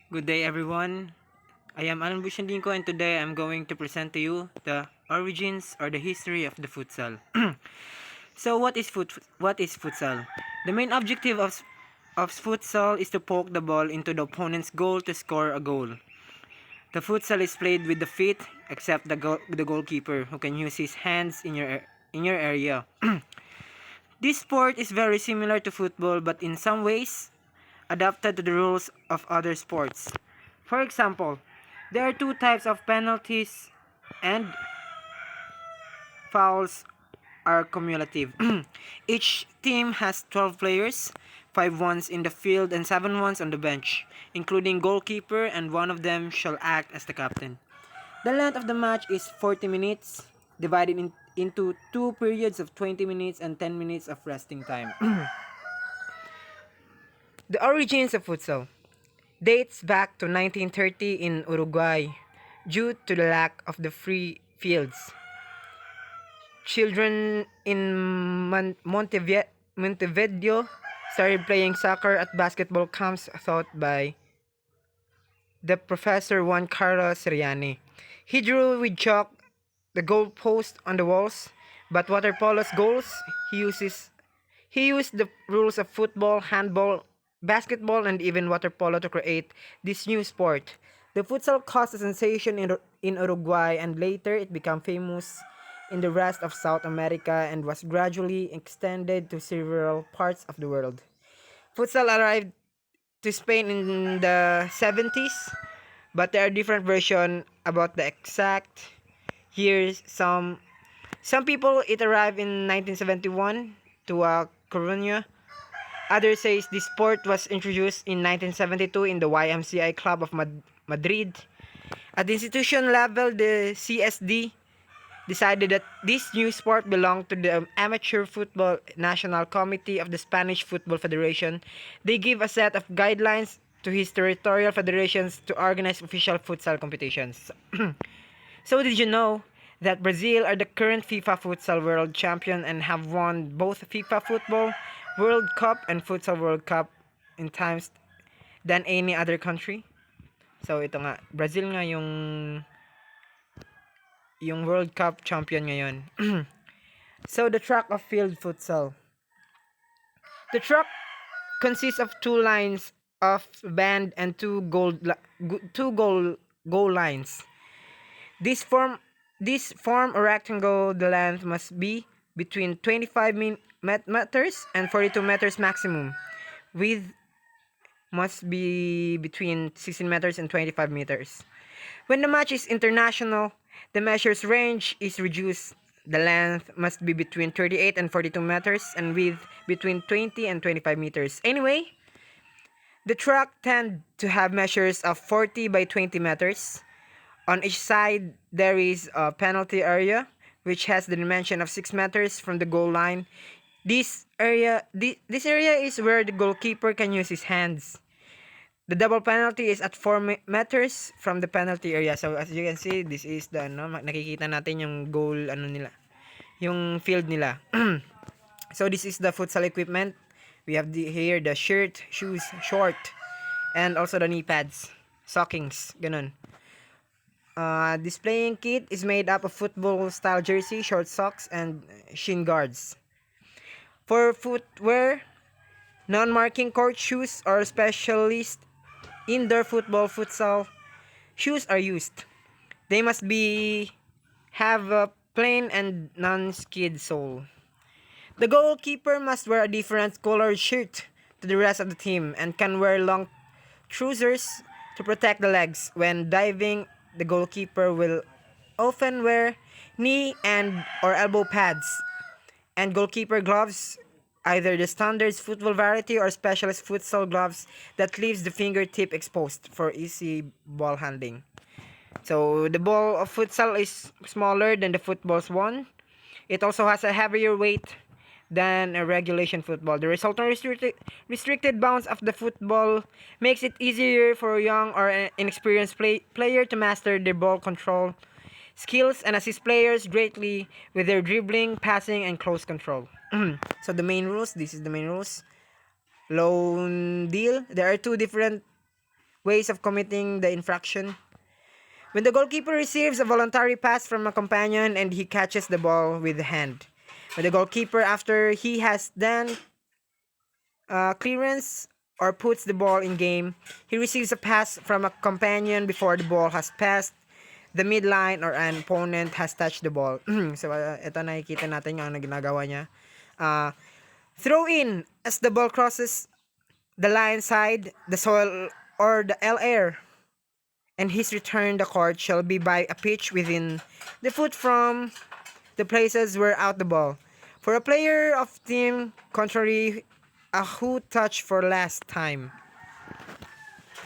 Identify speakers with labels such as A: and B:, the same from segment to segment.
A: Good day everyone. I am Allan Butch and today I'm going to present to you the origins or the history of the futsal. So what is futsal? The main objective of futsal is to poke the ball into the opponent's goal to score a goal. The futsal is played with the feet except the goalkeeper who can use his hands in your area. This sport is very similar to football but in some ways adapted to the rules of other sports. For example, there are two types of penalties and fouls are cumulative. Each team has 12 players, 5 ones in the field and 7 ones on the bench, including goalkeeper, and one of them shall act as the captain. The length of the match is 40 minutes, divided into two periods of 20 minutes and 10 minutes of resting time. The origins of futsal dates back to 1930 in Uruguay due to the lack of the free fields. Children in Montevideo started playing soccer at basketball camps taught by the professor Juan Carlos Seriani. He drew with chalk the goalpost on the walls, but water polo's goals he used the rules of football, handball, basketball, and even water polo to create this new sport. The futsal caused a sensation in Uruguay and later it became famous in the rest of South America and was gradually extended to several parts of the world. Futsal arrived to Spain in the 70s, but there are different versions about the exact years. Some people it arrived in 1971 to Coruña. Others say this sport was introduced in 1972 in the YMCA Club of Madrid. At the institution level, the CSD decided that this new sport belonged to the Amateur Football National Committee of the Spanish Football Federation. They give a set of guidelines to his territorial federations to organize official futsal competitions. So did you know that Brazil are the current FIFA Futsal World Champion and have won both FIFA Football World Cup and Futsal World Cup in times than any other country? So ito nga, Brazil nga yung World Cup champion ngayon. So the track of field futsal. The track consists of two lines of band and two goal lines. This form a rectangle. The length must be between 25 meters and 42 meters maximum. Width must be between 16 meters and 25 meters. When the match is international, the measures range is reduced. The length must be between 38 and 42 meters and width between 20 and 25 meters. Anyway, the track tend to have measures of 40 by 20 meters. On each side, there is a penalty area, which has the dimension of 6 meters from the goal line. This area is where the goalkeeper can use his hands. The double penalty is at 4 meters from the penalty area. So as you can see, this is the nakikita natin yung goal nila, yung field nila. So this is the futsal equipment. We have here the shirt, shoes, short, and also the knee pads, stockings, ganun. This playing kit is made up of football style jersey, short socks, and shin guards. For footwear, non-marking court shoes or specialist indoor football futsal shoes are used. They must have a plain and non-skid sole. The goalkeeper must wear a different colored shirt to the rest of the team and can wear long trousers to protect the legs. When diving, the goalkeeper will often wear knee and or elbow pads and goalkeeper gloves, either the standard football variety or specialist futsal gloves that leaves the fingertip exposed for easy ball handling. So the ball of futsal is smaller than the football's one. It also has a heavier weight than a regulation football. The resultant restricted bounce of the football makes it easier for a young or inexperienced player to master their ball control skills and assist players greatly with their dribbling, passing, and close control. So the main rules, this is the main rules. Loan deal. There are two different ways of committing the infraction. When the goalkeeper receives a voluntary pass from a companion and he catches the ball with the hand. When the goalkeeper, after he has done clearance or puts the ball in game, he receives a pass from a companion before the ball has passed the midline or an opponent has touched the ball. So, ito nakikita natin yung ano ginagawa niya. Uh, throw in as the ball crosses the line side, the soil, or the air, and his return the court shall be by a pitch within the foot from the places where out the ball. For a player of team contrary, a who touch for last time.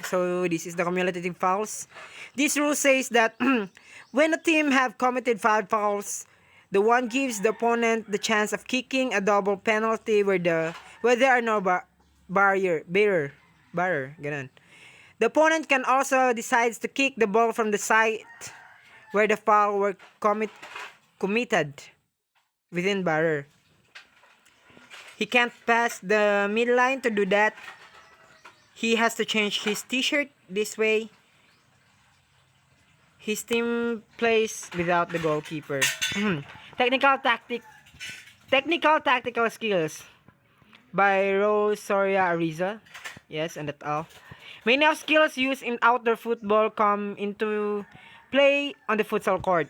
A: So this is the cumulative fouls. This rule says that when a team have committed 5 fouls, the one gives the opponent the chance of kicking a double penalty where there are no barrier, ganun. The opponent can also decide to kick the ball from the side where the foul were committed within barrier. He can't pass the midline to do that. He has to change his t-shirt this way. His team plays without the goalkeeper. Technical tactical skills by Rosaria Ariza. Yes, and that's all. Many of skills used in outdoor football come into play on the futsal court.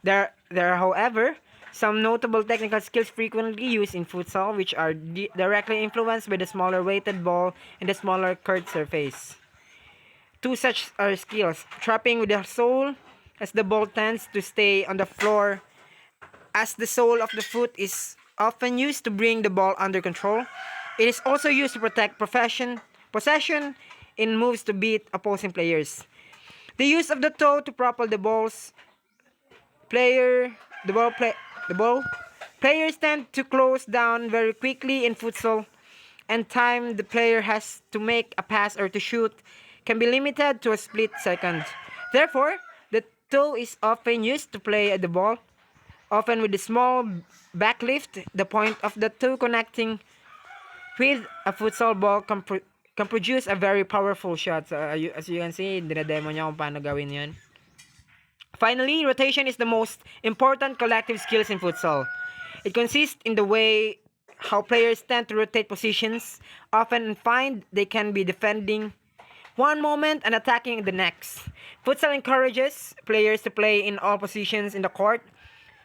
A: There are, however, some notable technical skills frequently used in futsal which are directly influenced by the smaller weighted ball and the smaller court surface. Two such are skills: trapping with the sole, as the ball tends to stay on the floor, as the sole of the foot is often used to bring the ball under control. It is also used to protect possession in moves to beat opposing players. The use of the toe to propel the ball. Players tend to close down very quickly in futsal, and time the player has to make a pass or to shoot can be limited to a split second. Therefore, the toe is often used to play at the ball, often with a small backlift. The point of the toe connecting with a futsal ball can produce a very powerful shot. So, as you can see, dinademo niya kung paano gawin yan. Finally, rotation is the most important collective skills in futsal. It consists in the way how players tend to rotate positions, often find they can be defending one moment and attacking the next. Futsal encourages players to play in all positions in the court,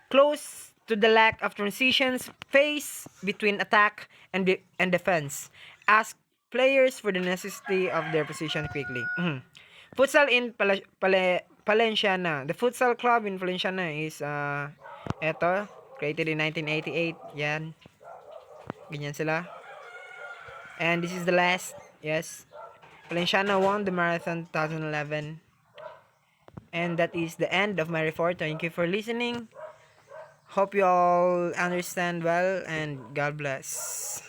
A: close to the lack of transitions phase between attack and defense. Ask players for the necessity of their position quickly. Futsal in Valenciana. The futsal club in Valenciana is created in 1988. Yan. Ganyan sila. And this is the last. Yes. Valenciana won the marathon 2011. And that is the end of my report. Thank you for listening. Hope you all understand well, and God bless.